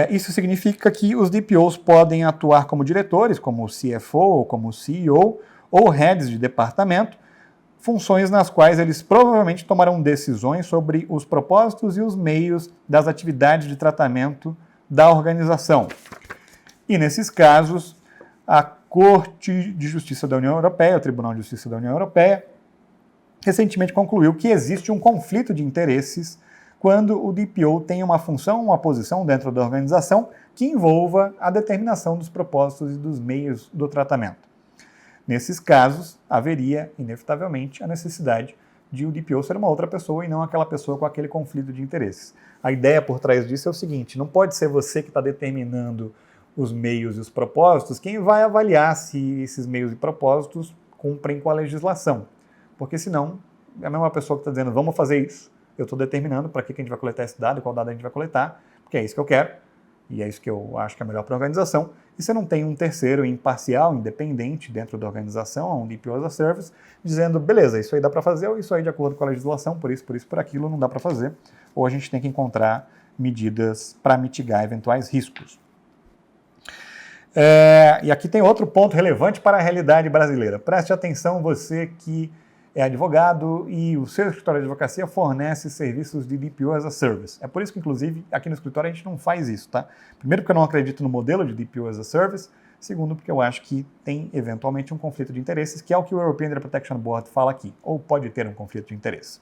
Isso significa que os DPOs podem atuar como diretores, como o CFO, como o CEO, ou heads de departamento, funções nas quais eles provavelmente tomarão decisões sobre os propósitos e os meios das atividades de tratamento da organização. E nesses casos, a Corte de Justiça da União Europeia, o Tribunal de Justiça da União Europeia, recentemente concluiu que existe um conflito de interesses quando o DPO tem uma função, uma posição dentro da organização que envolva a determinação dos propósitos e dos meios do tratamento. Nesses casos, haveria, inevitavelmente, a necessidade de o DPO ser uma outra pessoa e não aquela pessoa com aquele conflito de interesses. A ideia por trás disso é o seguinte, não pode ser você que está determinando os meios e os propósitos, quem vai avaliar se esses meios e propósitos cumprem com a legislação. Porque senão, é a mesma pessoa que está dizendo, vamos fazer isso, eu estou determinando para que a gente vai coletar esse dado, qual dado a gente vai coletar, porque é isso que eu quero, e é isso que eu acho que é melhor para a organização, e você não tem um terceiro imparcial, independente dentro da organização, um DPO as a Service, dizendo, beleza, isso aí dá para fazer, ou isso aí de acordo com a legislação, por isso, por aquilo, não dá para fazer, ou a gente tem que encontrar medidas para mitigar eventuais riscos. E aqui tem outro ponto relevante para a realidade brasileira. Preste atenção, você que é advogado e o seu escritório de advocacia fornece serviços de DPO as a Service. É por isso que, inclusive, aqui no escritório a gente não faz isso, tá? Primeiro porque eu não acredito no modelo de DPO as a Service, segundo porque eu acho que tem, eventualmente, um conflito de interesses, que é o que o European Data Protection Board fala aqui, ou pode ter um conflito de interesse.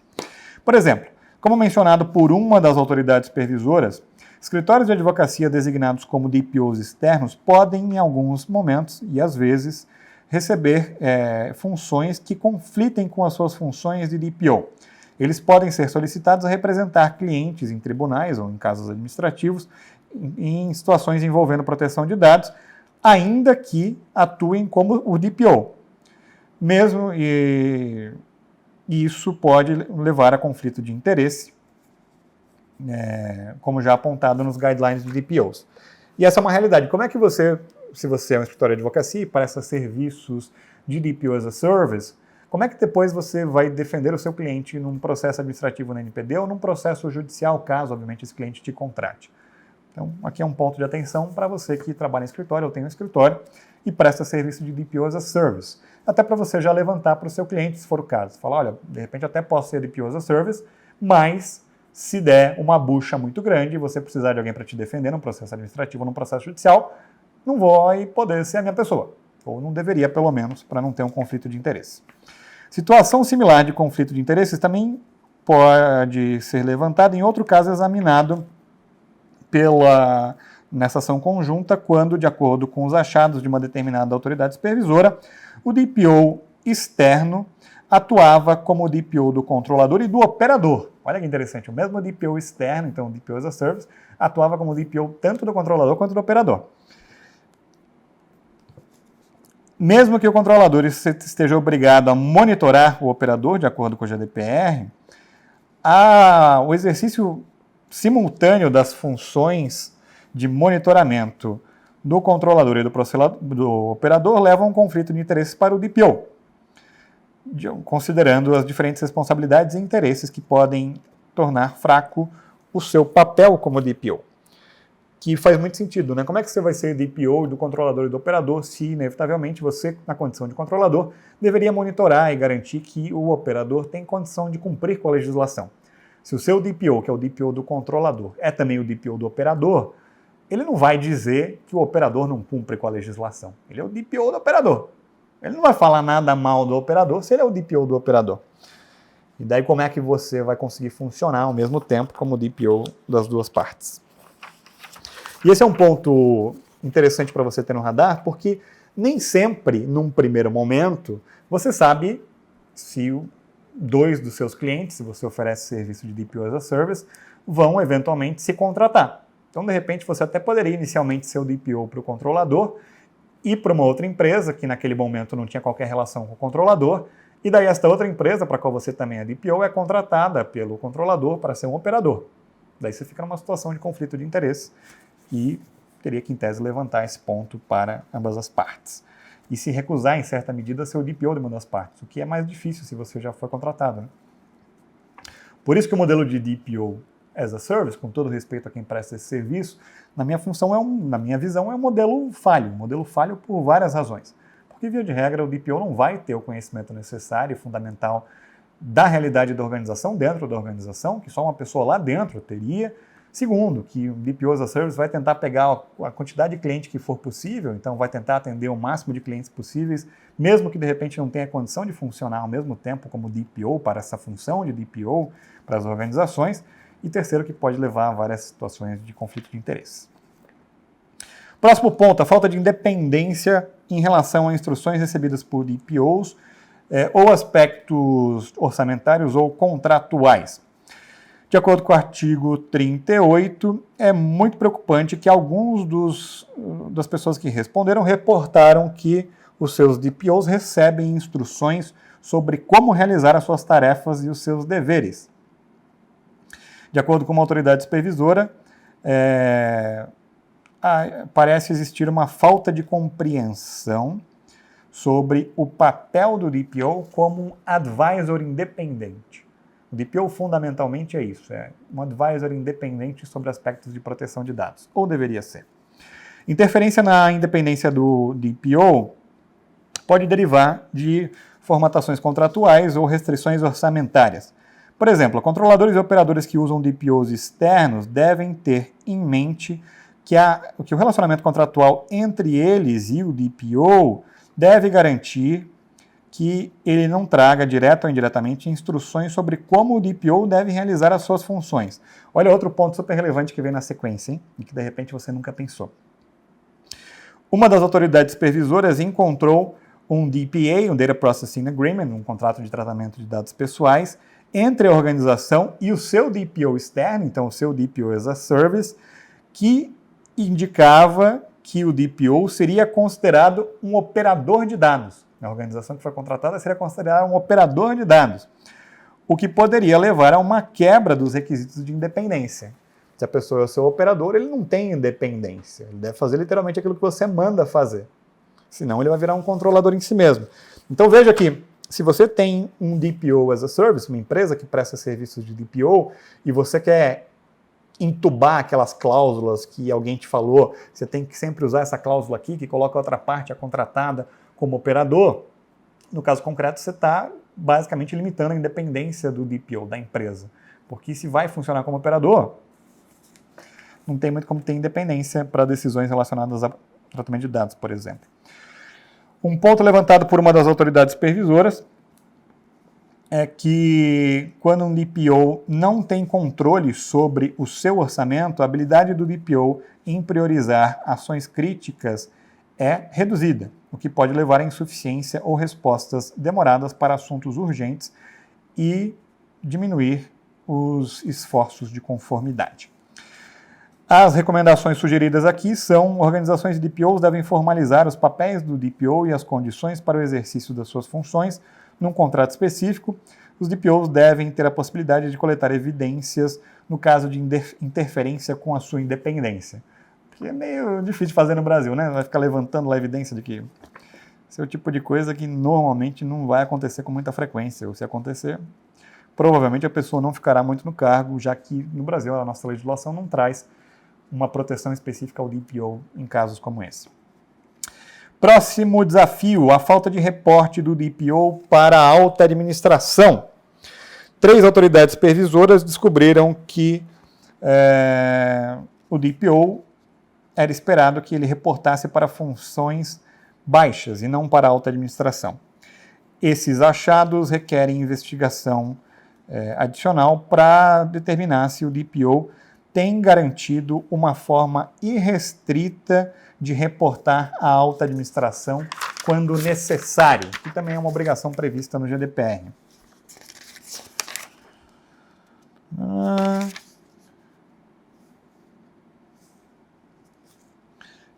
Por exemplo, como mencionado por uma das autoridades supervisoras, escritórios de advocacia designados como DPOs externos podem, em alguns momentos e às vezes, receber funções que conflitem com as suas funções de DPO. Eles podem ser solicitados a representar clientes em tribunais ou em casos administrativos em situações envolvendo proteção de dados, ainda que atuem como o DPO. Mesmo isso pode levar a conflito de interesse, como já apontado nos guidelines de DPOs. E essa é uma realidade. Como é que você, se você é um escritório de advocacia e presta serviços de DPO as a Service, como é que depois você vai defender o seu cliente num processo administrativo na NPD ou num processo judicial, caso, obviamente, esse cliente te contrate? Então, aqui é um ponto de atenção para você que trabalha em escritório ou tem um escritório e presta serviço de DPO as a Service. Até para você já levantar para o seu cliente, se for o caso. Falar, olha, de repente até posso ser DPO as a Service, mas se der uma bucha muito grande e você precisar de alguém para te defender num processo administrativo ou num processo judicial, não vai poder ser a minha pessoa. Ou não deveria, pelo menos, para não ter um conflito de interesse. Situação similar de conflito de interesses também pode ser levantada em outro caso examinado nessa ação conjunta, quando, de acordo com os achados de uma determinada autoridade supervisora, o DPO externo atuava como o DPO do controlador e do operador. Olha que interessante, o mesmo DPO externo, então o DPO as a Service, atuava como DPO tanto do controlador quanto do operador. Mesmo que o controlador esteja obrigado a monitorar o operador, de acordo com o GDPR, o exercício simultâneo das funções de monitoramento do controlador e do operador leva a um conflito de interesses para o DPO, considerando as diferentes responsabilidades e interesses que podem tornar fraco o seu papel como DPO. Que faz muito sentido, né? Como é que você vai ser DPO do controlador e do operador se, inevitavelmente, você, na condição de controlador, deveria monitorar e garantir que o operador tem condição de cumprir com a legislação? Se o seu DPO, que é o DPO do controlador, é também o DPO do operador, ele não vai dizer que o operador não cumpre com a legislação. Ele é o DPO do operador. Ele não vai falar nada mal do operador se ele é o DPO do operador. E daí como é que você vai conseguir funcionar ao mesmo tempo como DPO das duas partes? E esse é um ponto interessante para você ter no radar, porque nem sempre, num primeiro momento, você sabe se dois dos seus clientes, se você oferece serviço de DPO as a Service, vão eventualmente se contratar. Então, de repente, você até poderia inicialmente ser o DPO para o controlador e para uma outra empresa, que naquele momento não tinha qualquer relação com o controlador, e daí esta outra empresa, para a qual você também é DPO, é contratada pelo controlador para ser um operador. Daí você fica numa situação de conflito de interesse e teria que, em tese, levantar esse ponto para ambas as partes. E se recusar, em certa medida, ser o DPO de uma das partes, o que é mais difícil se você já foi contratado, né? Por isso que o modelo de DPO as a Service, com todo respeito a quem presta esse serviço, na minha visão, é um modelo falho por várias razões. Porque, via de regra, o DPO não vai ter o conhecimento necessário e fundamental da realidade da organização, dentro da organização, que só uma pessoa lá dentro teria. Segundo, que o DPO as a Service vai tentar pegar a quantidade de cliente que for possível, então vai tentar atender o máximo de clientes possíveis, mesmo que de repente não tenha condição de funcionar ao mesmo tempo como DPO para essa função de DPO para as organizações. E terceiro, que pode levar a várias situações de conflito de interesse. Próximo ponto, a falta de independência em relação a instruções recebidas por DPOs ou aspectos orçamentários ou contratuais. De acordo com o artigo 38, é muito preocupante que alguns das pessoas que responderam reportaram que os seus DPOs recebem instruções sobre como realizar as suas tarefas e os seus deveres. De acordo com uma autoridade supervisora, parece existir uma falta de compreensão sobre o papel do DPO como um advisor independente. O DPO fundamentalmente é isso, é um advisor independente sobre aspectos de proteção de dados, ou deveria ser. Interferência na independência do DPO pode derivar de formatações contratuais ou restrições orçamentárias. Por exemplo, controladores e operadores que usam DPOs externos devem ter em mente que o relacionamento contratual entre eles e o DPO deve garantir que ele não traga, direto ou indiretamente, instruções sobre como o DPO deve realizar as suas funções. Olha outro ponto super relevante que vem na sequência, hein? E que de repente você nunca pensou. Uma das autoridades supervisoras encontrou um DPA, um Data Processing Agreement, um contrato de tratamento de dados pessoais, entre a organização e o seu DPO externo, então o seu DPO as a Service, que indicava que o DPO seria considerado um operador de dados. A organização que foi contratada seria considerada um operador de dados, o que poderia levar a uma quebra dos requisitos de independência. Se a pessoa é o seu operador, ele não tem independência, ele deve fazer literalmente aquilo que você manda fazer, senão ele vai virar um controlador em si mesmo. Então veja aqui, Se você tem um DPO as a Service, uma empresa que presta serviços de DPO, e você quer entubar aquelas cláusulas que alguém te falou, você tem que sempre usar essa cláusula aqui, que coloca a outra parte, a contratada, como operador. No caso concreto, você está basicamente limitando a independência do DPO, da empresa. Porque se vai funcionar como operador, não tem muito como ter independência para decisões relacionadas a tratamento de dados, por exemplo. Um ponto levantado por uma das autoridades supervisoras é que quando um DPO não tem controle sobre o seu orçamento, a habilidade do DPO em priorizar ações críticas é reduzida, o que pode levar à insuficiência ou respostas demoradas para assuntos urgentes e diminuir os esforços de conformidade. As recomendações sugeridas aqui são: organizações de DPOs devem formalizar os papéis do DPO e as condições para o exercício das suas funções num contrato específico. Os DPOs devem ter a possibilidade de coletar evidências no caso de interferência com a sua independência. Que é meio difícil de fazer no Brasil, né? Vai ficar levantando lá a evidência de que esse é o tipo de coisa que normalmente não vai acontecer com muita frequência. Ou se acontecer, provavelmente a pessoa não ficará muito no cargo, já que no Brasil a nossa legislação não traz uma proteção específica ao DPO em casos como esse. Próximo desafio, a falta de reporte do DPO para a alta administração. 3 autoridades supervisoras descobriram que o DPO era esperado que ele reportasse para funções baixas e não para a alta administração. Esses achados requerem investigação adicional para determinar se o DPO tem garantido uma forma irrestrita de reportar à alta administração quando necessário, que também é uma obrigação prevista no GDPR.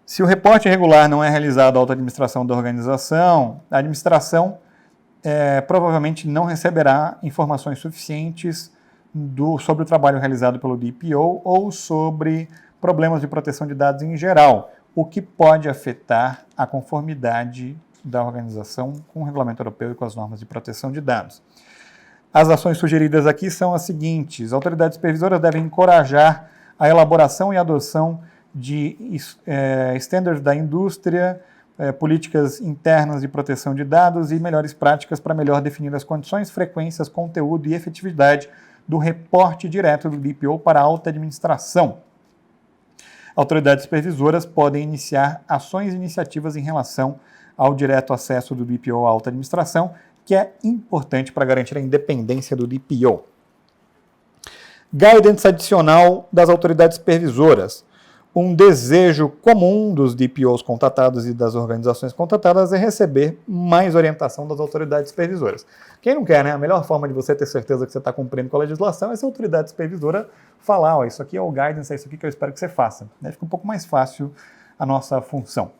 Se o reporte regular não é realizado à alta administração da organização, a administração provavelmente não receberá informações suficientes sobre o trabalho realizado pelo DPO ou sobre problemas de proteção de dados em geral, o que pode afetar a conformidade da organização com o regulamento europeu e com as normas de proteção de dados. As ações sugeridas aqui são as seguintes: autoridades supervisoras devem encorajar a elaboração e adoção de standards da indústria, políticas internas de proteção de dados e melhores práticas para melhor definir as condições, frequências, conteúdo e efetividade do reporte direto do DPO para a alta administração. Autoridades supervisoras podem iniciar ações e iniciativas em relação ao direto acesso do DPO à alta administração, que é importante para garantir a independência do DPO. Guidance adicional das autoridades supervisoras. Um desejo comum dos DPOs contratados e das organizações contratadas é receber mais orientação das autoridades supervisoras. Quem não quer, né? A melhor forma de você ter certeza que você está cumprindo com a legislação é se a autoridade supervisora falar: isso aqui é o guidance, é isso aqui que eu espero que você faça. Aí fica um pouco mais fácil a nossa função.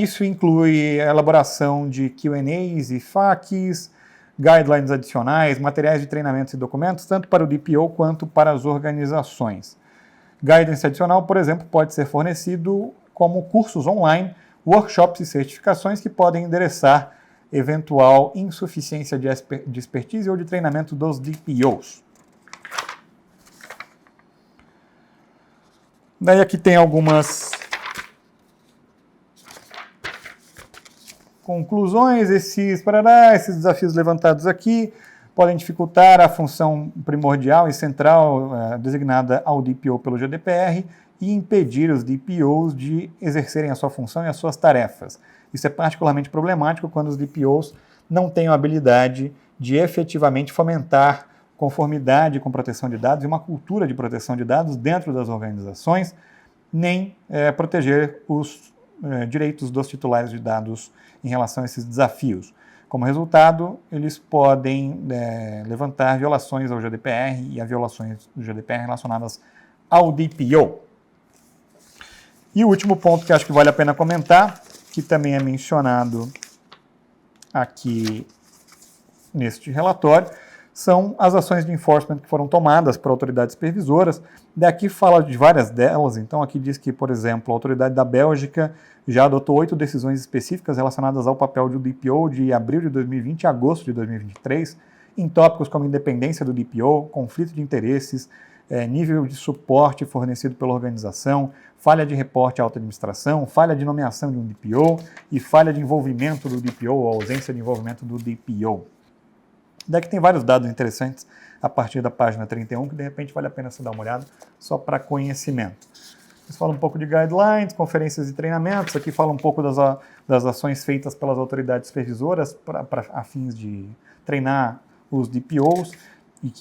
Isso inclui a elaboração de Q&As e FAQs, guidelines adicionais, materiais de treinamentos e documentos, tanto para o DPO quanto para as organizações. Guidance adicional, por exemplo, pode ser fornecido como cursos online, workshops e certificações que podem endereçar eventual insuficiência de expertise ou de treinamento dos DPOs. Daí aqui tem algumas conclusões. Esses desafios levantados aqui podem dificultar a função primordial e central designada ao DPO pelo GDPR e impedir os DPOs de exercerem a sua função e as suas tarefas. Isso é particularmente problemático quando os DPOs não têm a habilidade de efetivamente fomentar conformidade com proteção de dados e uma cultura de proteção de dados dentro das organizações, nem proteger os direitos dos titulares de dados em relação a esses desafios. Como resultado, eles podem levantar violações ao GDPR e a violações do GDPR relacionadas ao DPO. E o último ponto que acho que vale a pena comentar, que também é mencionado aqui neste relatório, são as ações de enforcement que foram tomadas por autoridades supervisoras. Daqui fala de várias delas, então aqui diz que, por exemplo, a autoridade da Bélgica já adotou 8 decisões específicas relacionadas ao papel do DPO de abril de 2020 a agosto de 2023, em tópicos como independência do DPO, conflito de interesses, nível de suporte fornecido pela organização, falha de reporte à alta administração, falha de nomeação de um DPO e falha de envolvimento do DPO ou ausência de envolvimento do DPO. Daqui tem vários dados interessantes a partir da página 31, que de repente vale a pena você dar uma olhada, só para conhecimento. Eles falam um pouco de guidelines, conferências e treinamentos, aqui fala um pouco das ações feitas pelas autoridades supervisoras para fins de treinar os DPOs.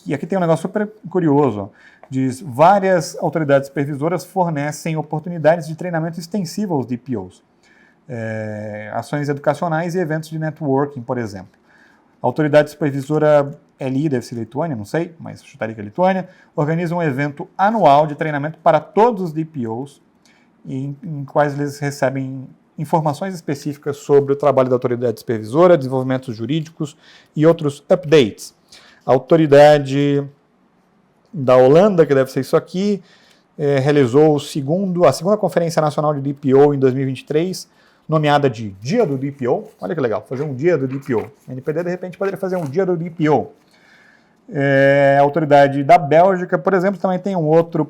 E aqui tem um negócio super curioso, ó. Diz, várias autoridades supervisoras fornecem oportunidades de treinamento extensivo aos DPOs. Ações educacionais e eventos de networking, por exemplo. A autoridade supervisora LI, deve ser Lituânia, não sei, mas chutaria que é Lituânia, organiza um evento anual de treinamento para todos os DPOs, em quais eles recebem informações específicas sobre o trabalho da autoridade supervisora, desenvolvimentos jurídicos e outros updates. A autoridade da Holanda, que deve ser isso aqui, realizou a segunda Conferência Nacional de DPO em 2023, nomeada de Dia do DPO. Olha que legal, fazer um Dia do DPO. A NPD, de repente, poderia fazer um Dia do DPO. A autoridade da Bélgica, por exemplo, também tem um outro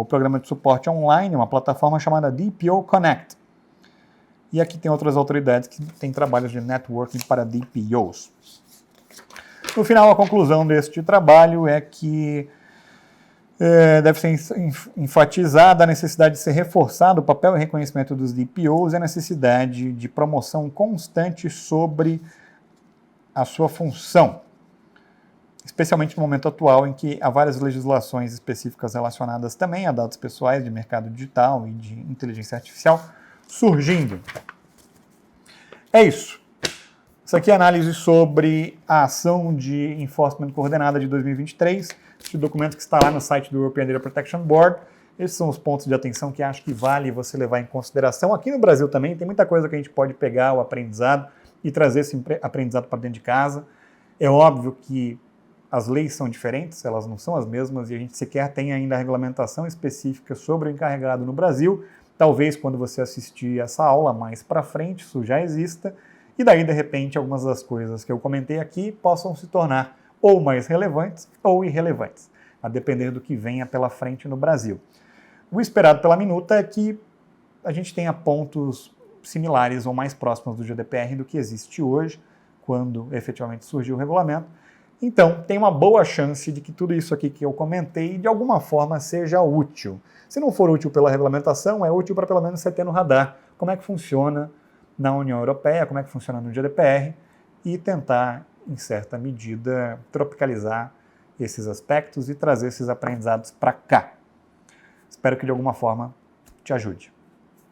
programa de suporte online, uma plataforma chamada DPO Connect. E aqui tem outras autoridades que têm trabalhos de networking para DPOs. No final, a conclusão deste trabalho é que deve ser enfatizada a necessidade de ser reforçado o papel e reconhecimento dos DPOs e a necessidade de promoção constante sobre a sua função, especialmente no momento atual em que há várias legislações específicas relacionadas também a dados pessoais de mercado digital e de inteligência artificial surgindo. É isso. Isso aqui é análise sobre a ação de enforcement coordenada de 2023, esse documento que está lá no site do European Data Protection Board. Esses são os pontos de atenção que acho que vale você levar em consideração. Aqui no Brasil também tem muita coisa que a gente pode pegar o aprendizado e trazer esse aprendizado para dentro de casa. É óbvio que as leis são diferentes, elas não são as mesmas e a gente sequer tem ainda a regulamentação específica sobre o encarregado no Brasil. Talvez quando você assistir essa aula mais para frente isso já exista. E daí, de repente, algumas das coisas que eu comentei aqui possam se tornar ou mais relevantes ou irrelevantes, a depender do que venha pela frente no Brasil. O esperado pela minuta é que a gente tenha pontos similares ou mais próximos do GDPR do que existe hoje, quando efetivamente surgiu o regulamento. Então, tem uma boa chance de que tudo isso aqui que eu comentei, de alguma forma, seja útil. Se não for útil pela regulamentação, é útil para pelo menos você ter no radar como é que funciona na União Europeia, como é que funciona no GDPR, e tentar, em certa medida, tropicalizar esses aspectos e trazer esses aprendizados para cá. Espero que de alguma forma te ajude.